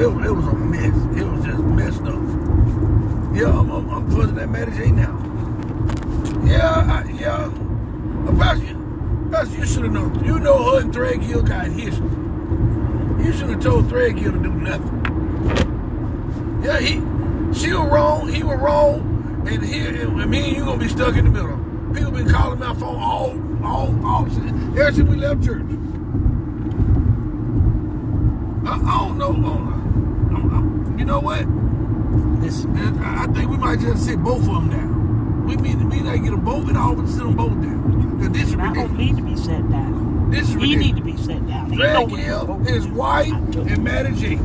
it was a mess. It was just messed up. Yeah, I'm fussing at Mary J now. Yeah. Pastor, you should have known. You know her and Threadgill got history. You should have told Threadgill to do nothing. Yeah, she was wrong, he was wrong, and me and you gonna be stuck in the middle. People been calling my phone all ever since we left church. I don't know. You know what? Listen, I think we might just sit both of them down. We need to get them both and all but sit them both down. Cause this is ridiculous. I don't need to be set down. This is ridiculous. He need to be set down. Threadgill, his wife, and Matty J.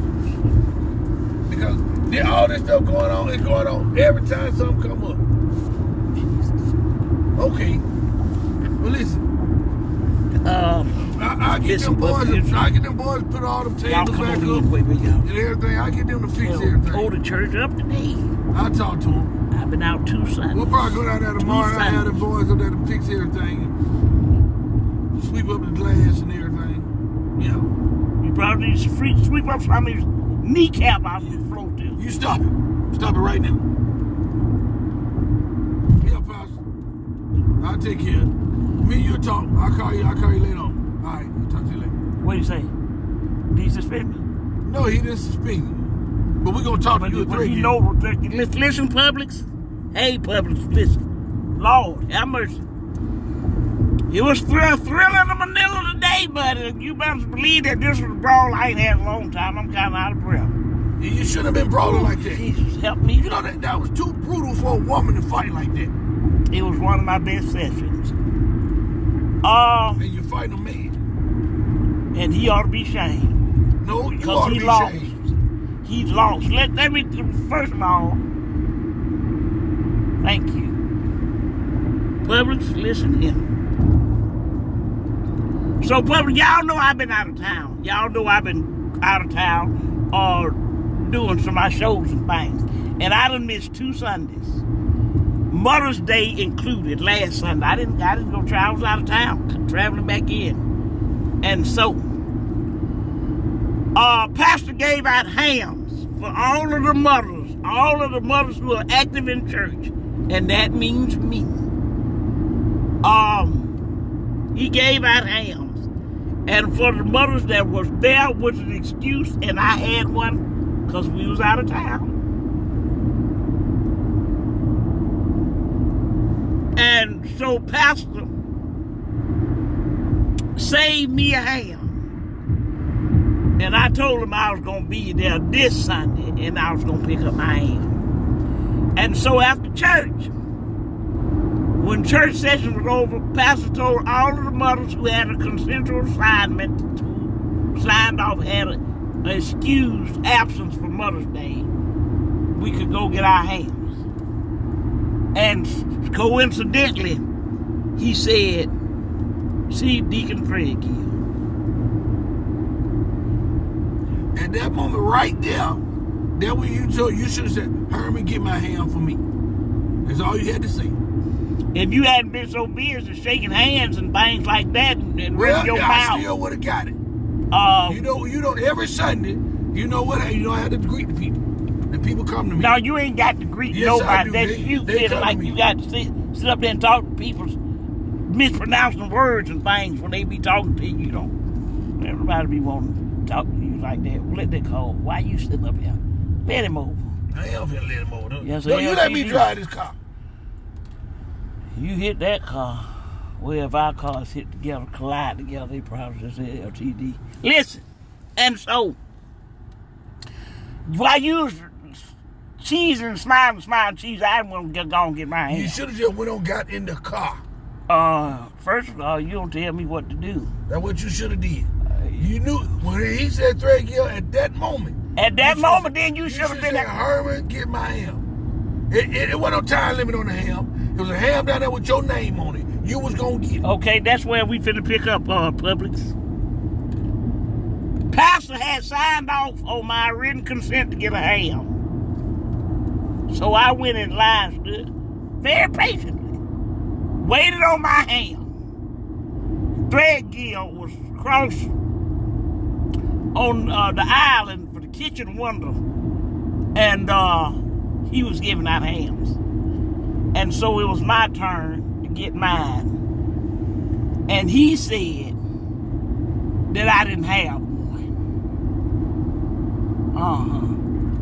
Because all this stuff going on is going on every time something come up. Okay. Well, listen. I get them boys to put all them tables back up and everything. I get them to fix everything. Hold the church up today. I'll talk to them. I've been out 2 Sundays. We'll probably go down there tomorrow and I have the boys up there to fix everything and sweep up the glass and everything. Yeah. You probably need to sweep up somebody's kneecap out the floor too. You stop it. Stop it right now. Yeah, Pastor. I'll take care of it. Me and you talk. I'll call you later on. All right, I'll talk to you later. What do you say? Did he suspend me? No, he didn't suspend you. But we're going to talk to you at 3 you know, listen, Publix. Hey, Publix, listen. Lord, have mercy. It was thrilling in Manila today, but you better believe that this was a brawl I ain't had in a long time. I'm kind of out of breath. You shouldn't have been brawling like that. Jesus, help me. You know, that was too brutal for a woman to fight like that. It was one of my best sessions. And you're fighting a man. And he ought to be shamed. No, you ought to be shamed. He's lost. Let me, first of all, thank you. Publix, listen to him. So, Publix, y'all know I've been out of town. Y'all know I've been out of town doing some of my shows and things. And I done missed 2 Sundays. Mother's Day included last Sunday. I didn't go try. I was out of town, traveling back in. And so, Pastor gave out hams for all of the mothers who are active in church. And that means me. He gave out hams. And for the mothers that was there was an excuse, and I had one because we was out of town. And so Pastor saved me a ham. And I told him I was going to be there this Sunday and I was going to pick up my ham. And so after church, when church session was over, Pastor told all of the mothers who had a consensual assignment to signed off, had an excused absence for Mother's Day, we could go get our hams. And coincidentally, he said, see Deacon Threadgill. At that moment right there, that when you should have said, Herman, get my ham for me. That's all you had to say. If you hadn't been so busy shaking hands and things like that and running your mouth. I still would have got it. You know, every Sunday, you know I had to greet the people. The people come to me. No, you ain't got to greet nobody. That's you feeling like you got to sit up there and talk to people mispronouncing words and things when they be talking to you. You don't. Everybody be wanting to talk to you like that. Let that call. Why you sitting up here? Let him over. I ain't finna let him over. Yes, no, you let me drive this car. You hit that car. Well, if our cars hit together, collide together, they probably just say LTD. Listen, and so while you was cheesing, smiling, cheese, I didn't want to go and get my hand. You should have just went on, got in the car. First of all, you don't tell me what to do. That's what you should have did. You knew when he said Threadgill at that moment. At that moment, then you should have been said, Herman, get my ham. It wasn't no time limit on the ham. It was a ham down there with your name on it. You was gonna get it. Okay, that's where we finna pick up Publix. Pastor had signed off on my written consent to get a ham. So I went in line, stood very patiently, waited on my ham. Threadgill was across on the island for the kitchen window, and he was giving out hams. And so it was my turn to get mine. And he said that I didn't have one.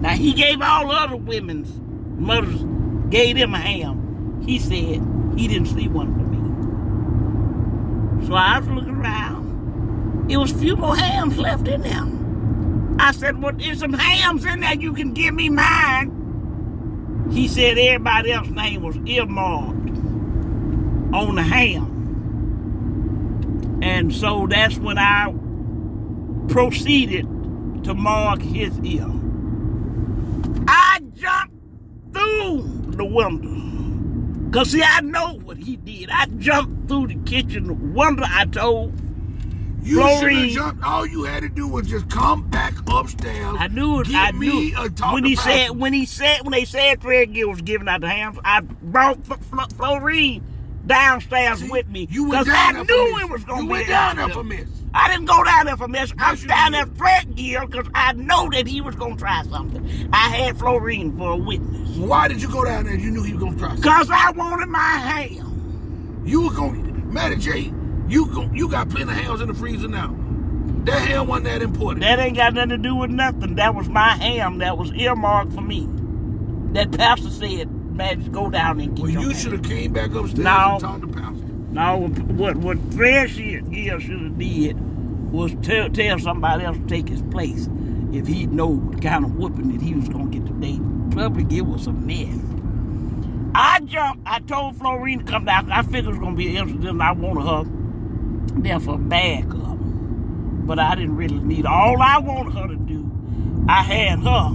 Now, he gave all other women's mothers, gave them a ham. He said he didn't see one for me. So I was looking around. It was a few more hams left in there. I said, well, there's some hams in there. You can give me mine. He said everybody else's name was earmarked on the ham. And so that's when I proceeded to mark his ear. I jumped through the window. Because, see, I know what he did. I jumped through the kitchen window. I told you should have jumped. All you had to do was just come back upstairs. I knew it. I knew. When they said Fred Gill was giving out the hams, I brought Florine downstairs with me. Because I knew it was going to be. You went down there for mess. I didn't go down there for mess. I was down there for Fred Gill because I know that he was going to try something. I had Florine for a witness. Why did you go down there if you knew he was going to try something? Because I wanted my ham. You were going to, Matty J, you got plenty of hams in the freezer now. That ham wasn't that important. That ain't got nothing to do with nothing. That was my ham that was earmarked for me. That pastor said, man, go down and get your ham. Should have came back upstairs and talked to pastor. No, what Fred Gill should have did was tell somebody else to take his place if he know the kind of whooping that he was going to get today. Probably it was a mess. I jumped. I told Florine to come down. I figured it was going to be an incident and I wanted her there for a backup. But I didn't really need her. All I wanted her to do, I had her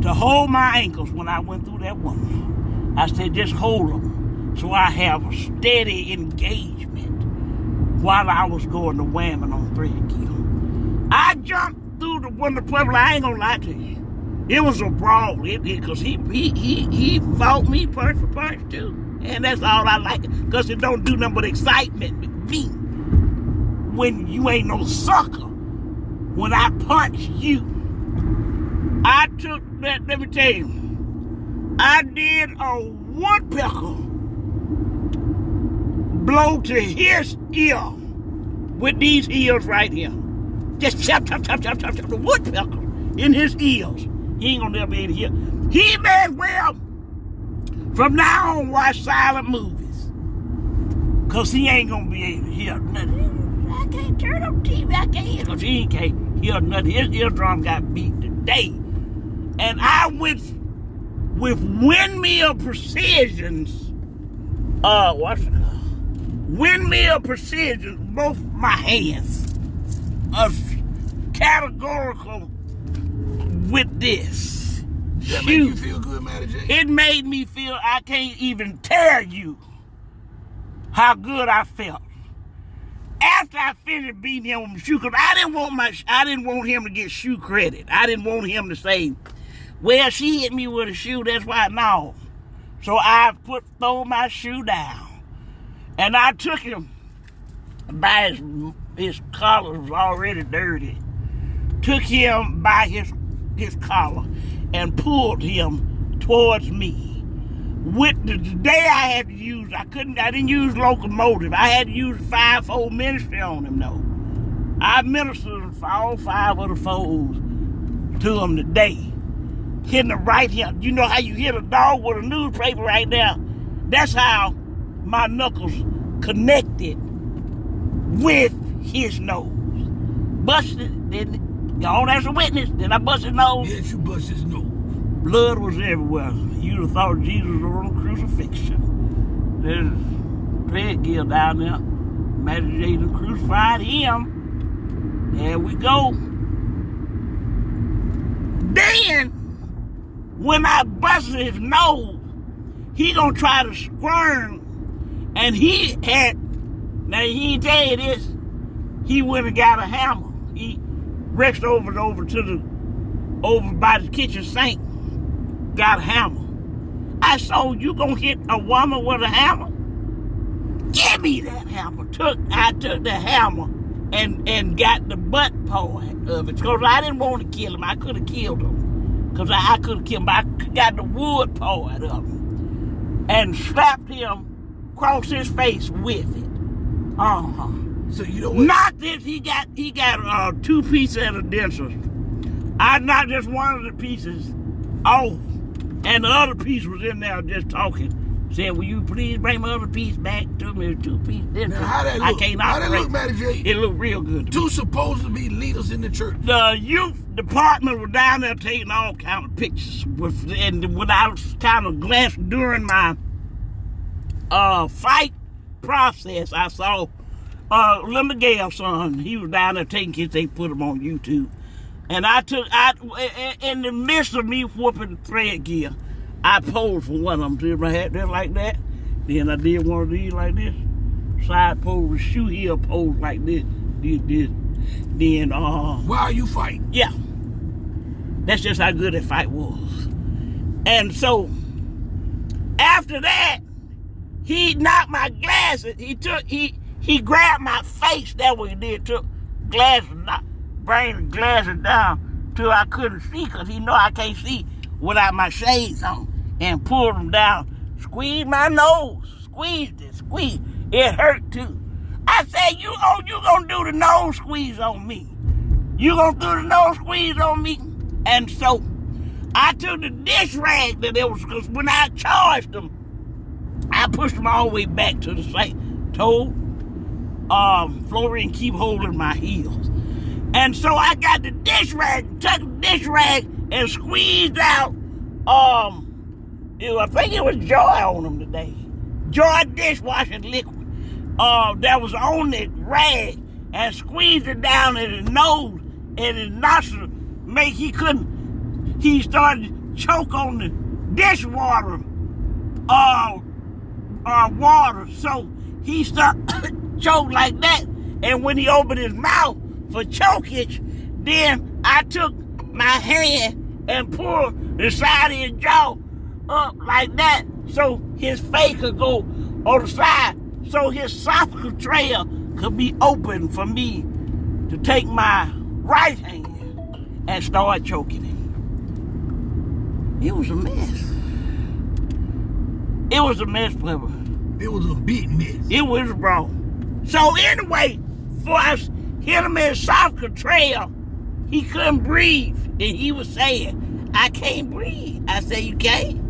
to hold my ankles when I went through that window. I said, just hold them. So I have a steady engagement while I was going to whamming on Fred Gill. I jumped through the window. I ain't gonna lie to you. It was a brawl, because he fought me punch for punch too. And that's all I like, because it don't do nothing but excitement with me. When you ain't no sucker, when I punch you, I took that, let me tell you, I did a woodpecker blow to his ear with these ears right here. Just chop, the woodpecker in his ears. He ain't gonna never be able to hear. He may as well, from now on, watch silent movies. Because he ain't gonna be able to hear nothing. I can't turn on TV, I can't hear, because he can't hear nothing. His eardrum got beat today. And I went with windmill precisions, windmill precision, both my hands, categorical with this. That made you feel good, Matty J? It made me feel, I can't even tell you how good I felt. After I finished beating him with my shoe, because I didn't want him to get shoe credit. I didn't want him to say, well, she hit me with a shoe, that's why. No. So I throw my shoe down. And I took him by his collar was already dirty. Took him by his collar and pulled him towards me. With the day I had to use, I didn't use locomotive. I had to use 5-fold ministry on him though. I ministered for all 5 of the folds to him today. Hitting the right hand. You know how you hit a dog with a newspaper right there? That's how my knuckles connected with his nose. Busted, then gone as a witness. Then I busted his nose. Yes, you busted his nose. Blood was everywhere. You'd have thought Jesus was on a crucifixion. There's Fred Gill down there. Matty J crucified him. There we go. Then, when I busted his nose, he gonna try to squirm. And he didn't tell you this, he went and got a hammer. He reached over by the kitchen sink, got a hammer. I saw, you gonna hit a woman with a hammer? Give me that hammer. I took the hammer and got the butt part of it. Because I didn't want to kill him. I could have killed him. Because I could have killed him. But I got the wood part of him. And slapped him across his face with it. So you know what? Knocked it. He got 2 pieces of the dentures. I knocked just one of the pieces off. And the other piece was in there just talking. Said, will you please bring my other piece back to me? 2 pieces. Now, how that look? I can't how that operate. look, Matty J? It looked real good. 2 supposed to be leaders in the church. The youth department was down there taking all kind of pictures. And when I was kind of glanced during my fight process, I saw Linda Gale's son. He was down there taking kids. They put him on YouTube. And in the midst of me whooping thread gear, I posed for one of them. Did my hat there like that. Then I did one of these like this. Side pose, the shoe heel pose like this. Did this. Then, While you fight? Yeah. That's just how good that fight was. And so, after that, he knocked my glasses. He grabbed my face. That's what he did. Took glasses, bring the glasses down till I couldn't see, because he know I can't see without my shades on, and pulled them down. Squeezed my nose. Squeezed it. Squeezed. It hurt too. I said, you gonna do the nose squeeze on me? You gonna do the nose squeeze on me? And so I took the dish rag that it was, because when I charged them, I pushed them all the way back to the site. Told Florian, keep holding my heels. And so I got the dish rag, took the dish rag and squeezed out, I think it was Joy on them today. Joy dishwashing liquid. That was on the rag, and squeezed it down in his nose and his nostril. He started to choke on the dishwater, water. So he started choke like that. And when he opened his mouth for chokage, then I took my hand and pulled the side of his jaw up like that, so his face could go on the side, so his esophageal trail could be open for me to take my right hand and start choking him. It was a mess. It was a mess, Clever. It was a big mess. It was wrong. So anyway, before I hit him in his esophageal trail, he couldn't breathe. And he was saying, I can't breathe. I said, you can't?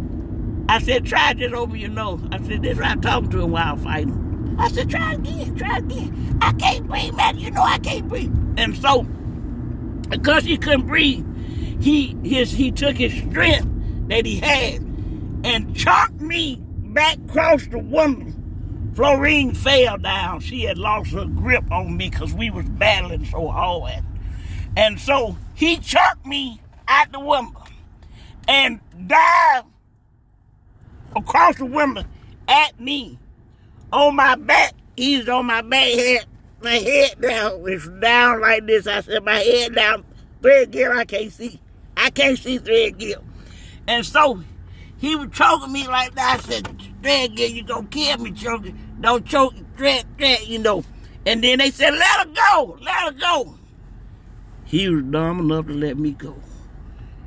I said, try this over your nose. I said, this is what I'm talking to him while I'm fighting. I said, try again. I can't breathe, man. You know I can't breathe. And so, because he couldn't breathe, he took his strength that he had and chopped me back across the window. Florine fell down. She had lost her grip on me because we was battling so hard. And so he chucked me out the window and dived across the window at me on my back. He was on my back, my head down. It's down like this. I said, my head down. Thread gear, I can't see. I can't see thread gear. And so he was choking me like that. I said, thread gear, you gonna kill me, choking. Don't choke, thread, you know. And then they said, let her go. He was dumb enough to let me go.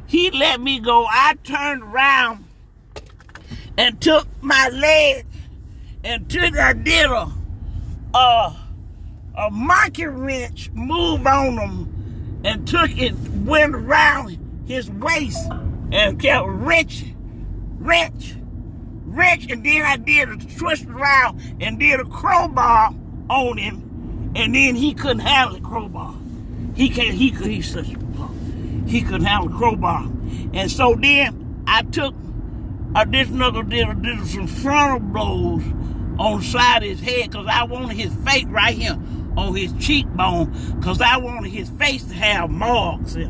He let me go. I turned around and took my leg and I did a monkey wrench move on him and took it, went around his waist and kept wrench, and then I did a twist around and did a crowbar on him, and then he couldn't handle the crowbar. He's such a punk. He couldn't handle the crowbar. And so then I took this knuckle, did some frontal blows on the side of his head, because I wanted his face right here on his cheekbone, because I wanted his face to have marks in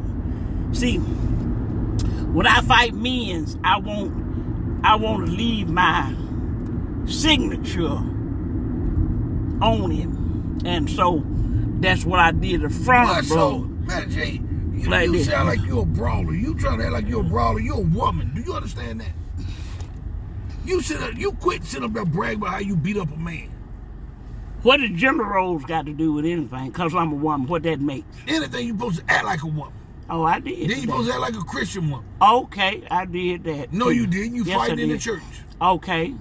it. See, when I fight men's, I want to leave my signature on him. And so that's what I did, the front blow. Matty J, you like sound like you're a brawler. You trying to act like you're a brawler. You're a woman. Do you understand that? You quit sitting up there bragging about how you beat up a man. What does gender roles got to do with anything? Because I'm a woman, what that makes? Anything you supposed to act like a woman. Oh, I did. Then you supposed to act like a Christian woman. Okay, I did that. No, you didn't. You fighting in the church. Okay.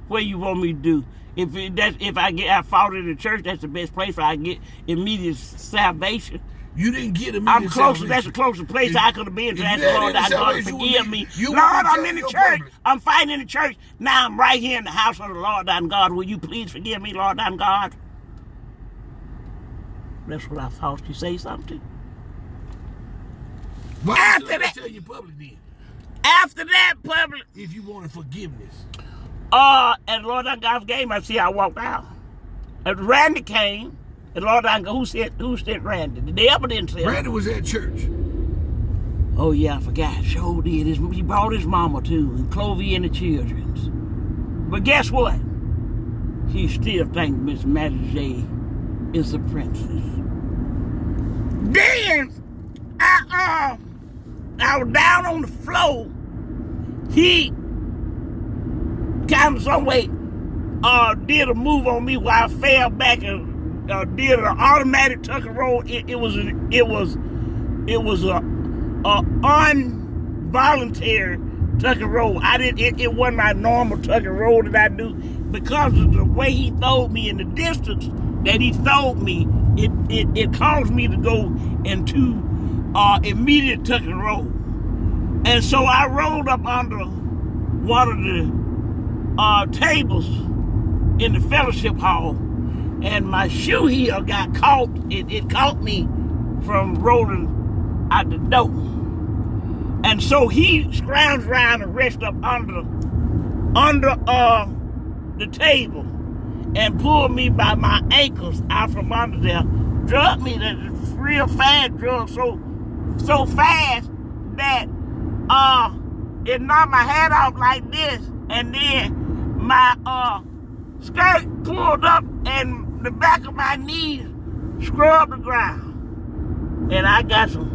What you want me to do? If I fought in the church, that's the best place where I get immediate salvation. You didn't get immediate salvation. I'm closer. That's the closest place I could have been to ask the Lord thy God to forgive me. Lord, I'm in the church. I'm fighting in the church. Now I'm right here in the house of the Lord thy God. Will you please forgive me, Lord thy God? That's what I thought you say something. Why after that, tell you public then? After that, public. If you wanted forgiveness. And Lord thy God forgave me. I see I walked out. And Randy came. And Lord thy God, who sent Randy? Did they ever didn't say Randy was at church. Oh yeah, I forgot. Sure did. He brought his mama too, and Clovey and the children's. But guess what? He still thinks Miss Mattie J is a princess. Then I was down on the floor. He kind of some way did a move on me while I fell back and did an automatic tuck and roll. It was a involuntary tuck and roll. It wasn't my normal tuck and roll that I do, because of the way he throwed me in the distance that he throwed me. It caused me to go into immediate tuck and roll. And so I rolled up under one of the tables in the fellowship hall, and my shoe heel got caught. It caught me from rolling out the door. And so he scrounged around and reached up under the table and pulled me by my ankles out from under there, drugged me, that real fast drug, so fast that it knocked my head off like this, and then my skirt pulled up and the back of my knees scrubbed the ground. And I got some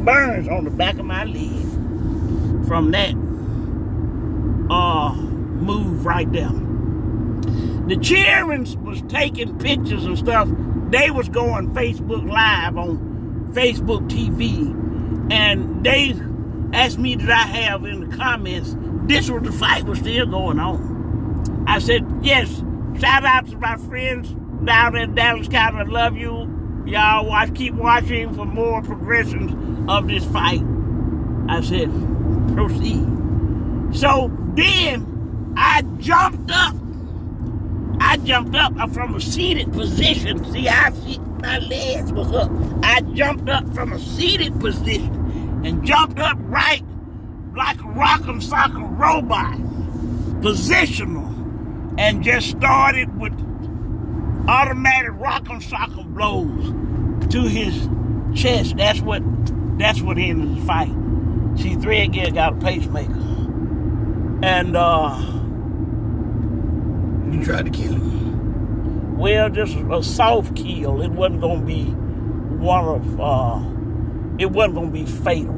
burns on the back of my leg from that move right there. The children was taking pictures and stuff. They was going Facebook Live on Facebook TV, and they asked me did I have in the comments, this was the fight was still going on. I said, yes, shout out to my friends down in Dallas County. I love you. Y'all keep watching for more progressions of this fight. I said, proceed. So then I jumped up. From a seated position. See, my legs was up. I jumped up from a seated position and jumped up right like a rock'em sock'em robot, positional, and just started with automatic rock'em sock'em blows to his chest. That's what ended the fight. See, Threadgill got a pacemaker, and you tried to kill him. Well, just a soft kill. It wasn't gonna be it wasn't gonna be fatal.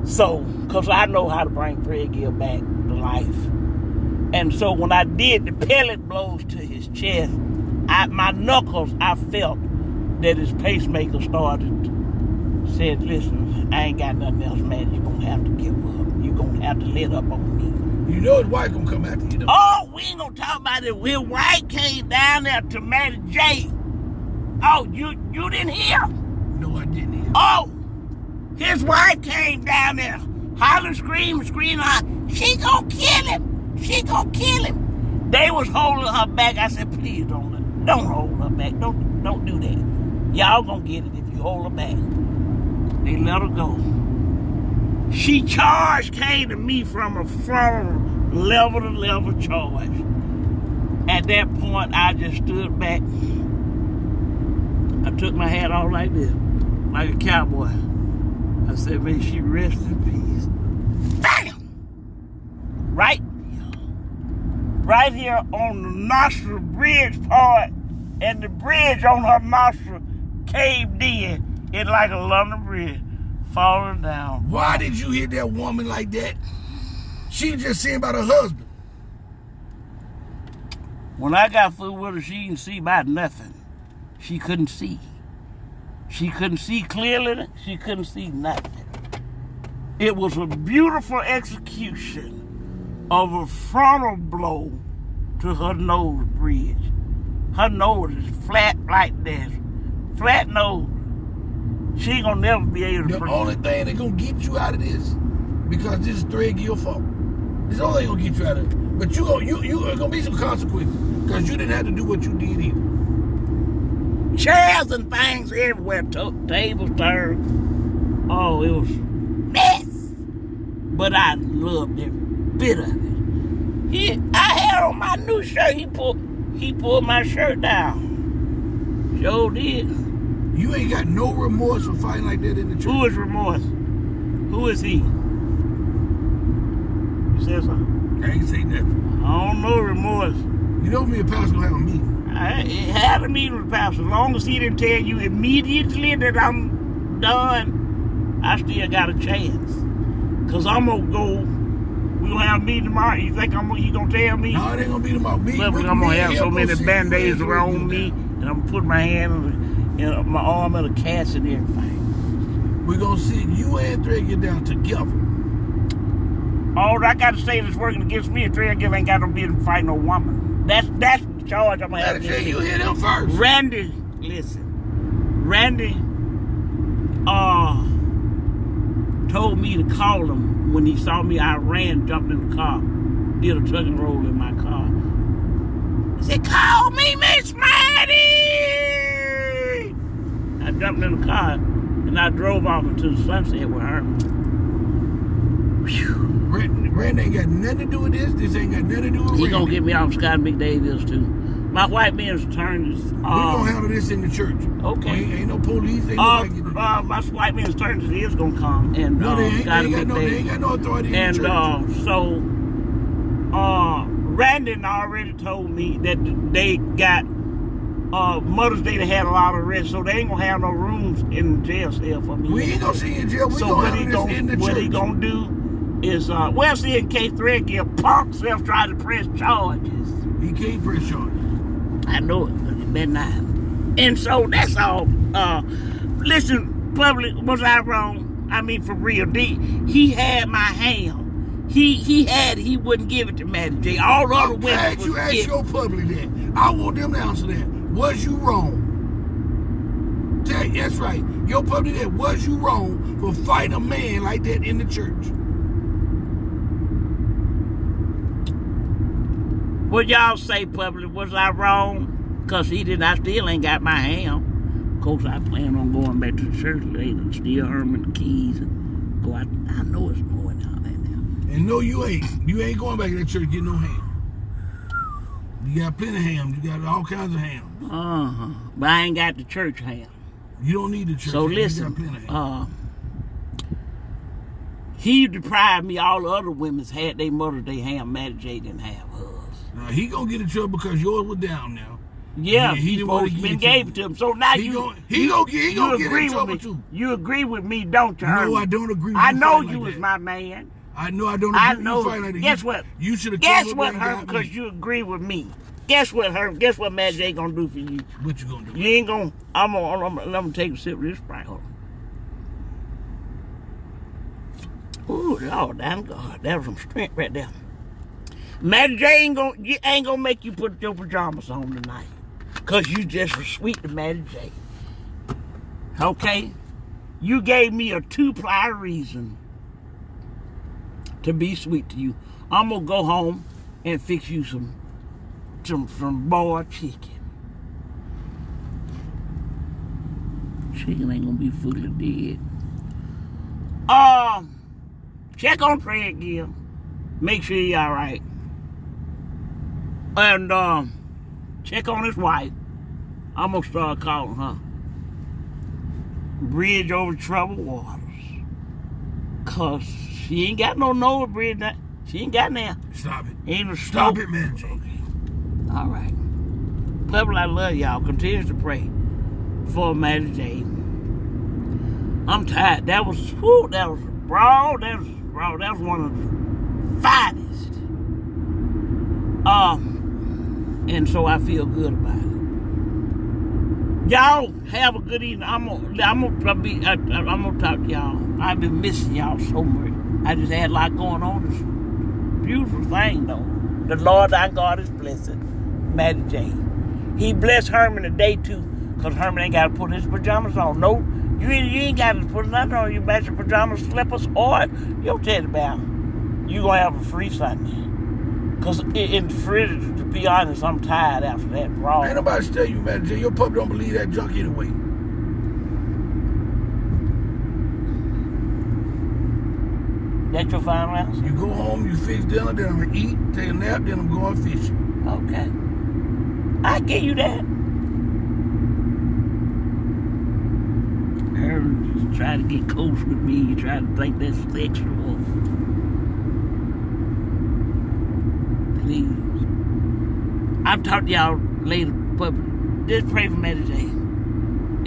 So, because I know how to bring Threadgill back to life. And so when I did the pellet blows to his chest, my knuckles, I felt that his pacemaker said, listen, I ain't got nothing else, man. You're going to have to give up. You're going to have to let up on me. You know his wife going to come after you, though. Oh, we ain't going to talk about it. His wife came down there to Mattie J. Oh, you didn't hear? No, I didn't hear. Oh, his wife came down there, hollering, screaming, she gonna kill him. She gonna kill him. They was holding her back. I said, please don't hold her back. Don't do that. Y'all gonna get it if you hold her back. They let her go. She came to me from a level to level charge. At that point, I just stood back. I took my hat off like this, like a cowboy. I said, may she rest in peace. Bam! Right here on the nostril bridge part, and the bridge on her nostril caved in. It's like a London bridge falling down. Why did you hit that woman like that? She just saying about her husband. When I got food with her, she didn't see about nothing. She couldn't see. She couldn't see clearly. She couldn't see nothing. It was a beautiful execution of a frontal blow to her nose bridge. Her nose is flat like this. Flat nose. She ain't gonna never be able to The breathe. only thing that's gonna get you out of this, because this is thread your fault. This the only thing gonna get you out of it. But you are gonna be some consequences because you didn't have to do what you did either. Chairs and things everywhere. Tables turned. Oh, it was mess. But I loved every bit of it. I had on my new shirt. He pulled my shirt down. Sure did. You ain't got no remorse for fighting like that in the church. Who is remorse? Who is he? You said something? I ain't say nothing. I don't know remorse. You know me and Pastor gonna have a meeting. I had a meeting with the pastor. As long as he didn't tell you immediately that I'm done, I still got a chance. Because I'm going to go. We're going to have a meeting tomorrow. You think you going to tell me? No, it ain't going to be tomorrow. I'm going to have so many band-aids around me, and I'm going to put my hand in my arm in a cast and everything. We're going to sit you and Threadgill down together. All I got to say that's working against me, and Threadgill ain't got no business fighting no woman. That's the charge I'm going to have. Gotta you hit him first. Randy, listen. Randy told me to call him when he saw me. I ran, jumped in the car, did a tuck and roll in my car. He said, "Call me, Miss Maddie." I jumped in the car and I drove off into the sunset with her. Randy ain't got nothing to do with this. This ain't got nothing to do with He Randy. gonna get me off Scott McDavis too. My white man's attorney is. We gonna handle this in the church. Okay. Ain't no police. Ain't nobody get to do my white man's attorney is gonna come and No, they ain't. Scott They ain't McDavis. got no authority And in the church. so, Randy already told me that they got Mother's Day. They had a lot of arrests, so they ain't gonna have no rooms in the jail cell for me. We ain't gonna see you in jail. We So gonna handle this in the what church. he gonna do is see in case Threadgill punk self try to press charges. He can't press charges. I know it, but it better not. And so that's all. Listen, public, was I wrong? I mean, for real. He had my ham. He wouldn't give it to Maddie J. All the other women Ask your public that. I want them to answer that. Was you wrong? That's right. Your public that. Was you wrong for fighting a man like that in the church? What y'all say, public? Was I wrong? Because I still ain't got my ham. Of course, I plan on going back to the church later and steal Herman the keys and go out. I know it's more down there now. And no, you ain't. You ain't going back to that church getting no ham. You got plenty of ham. You got all kinds of ham. But I ain't got the church ham. You don't need the church So ham. listen, You got plenty of ham. he deprived me. All the other women's had their Mother's Day ham. Maddie J didn't have hers. Now, he gonna get in trouble because yours was down now. Yeah, he he didn't wanna supposed to give been it to gave it to him. So now He you gonna get agree in trouble with me. too. You agree with me, don't you? No, Herman? I don't agree with I you know fighting you like was that. my man. I know I don't I agree with know. you fighting like that. Guess what? You should have Guess what, Herman? Because you agree with me. Guess what, Herman? Guess what Matt J gonna do for you? What you gonna do? You ain't gonna. I'm gonna take a sip of this Sprite. Hold on. Ooh, Lord, damn God, that was some strength right there. Matt J ain't gonna make you put your pajamas on tonight, cause you just was sweet to Matt J. Okay, you gave me a 2-ply reason to be sweet to you. I'm gonna go home and fix you some boiled chicken. Chicken ain't gonna be fully dead. Check on Threadgill. Make sure he all right. And check on his wife. I'm gonna start calling her Bridge Over Troubled Waters. Cause she ain't got no bridge now. She ain't got now. Stop it. Ain't no Stop smoke. it, man. Okay. All right. Public, I love y'all. Continue to pray for Maddie J. I'm tired. That was brawl. That was one of the finest. And so I feel good about it. Y'all have a good evening. I'm gonna talk to y'all. I've been missing y'all so much. I just had a lot going on. It's a beautiful thing though. The Lord our God is blessed. Matty J. He blessed Herman today too, because Herman ain't got to put his pajamas on. No, you ain't got to put nothing on. You match your pajamas, slippers, or your teddy bear. You gonna have a free Sunday. Because in the fridge, to be honest, I'm tired after that brawl. Ain't nobody tell you, Matty J. Your pup don't believe that junk anyway. That's your final answer? You go home, you fix dinner, then I'm gonna eat, take a nap, then I'm going fishing. Okay. I give you that. Herman just try to get close with me. You try to think that's sexual. Please. I'll talk to y'all later, but just pray for Matty J.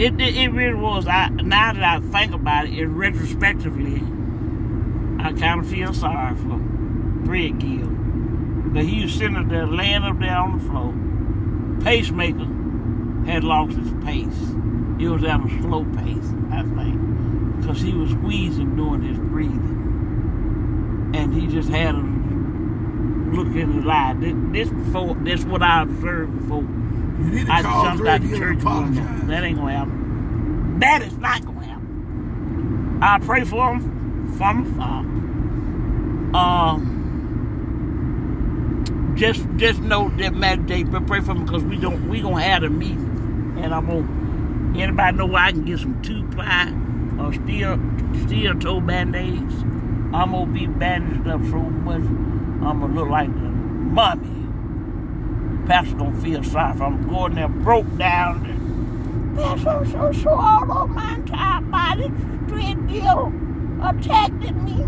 It really was. Now that I think about it, retrospectively, I kind of feel sorry for Fred Gill. But he was sitting up there, laying up there on the floor. Pacemaker had lost his pace. He was at a slow pace, I think, because he was squeezing during his breathing. And he just had a look in his eye. This what I observed before. You need to I call jumped out Fred the Gill church. and apologize. That ain't gonna happen. That is not gonna happen. I pray for him from afar. Just know that Matty J, pray for him because we gonna have a meeting, and I'm gonna. Anybody know where I can get some 2-ply or steel toe band-aids? I'm gonna be bandaged up so much I'm gonna look like the mummy. Pastor gonna feel sorry if I'm going there broke down. Man, so all over my entire body, Fred Gill attacked me.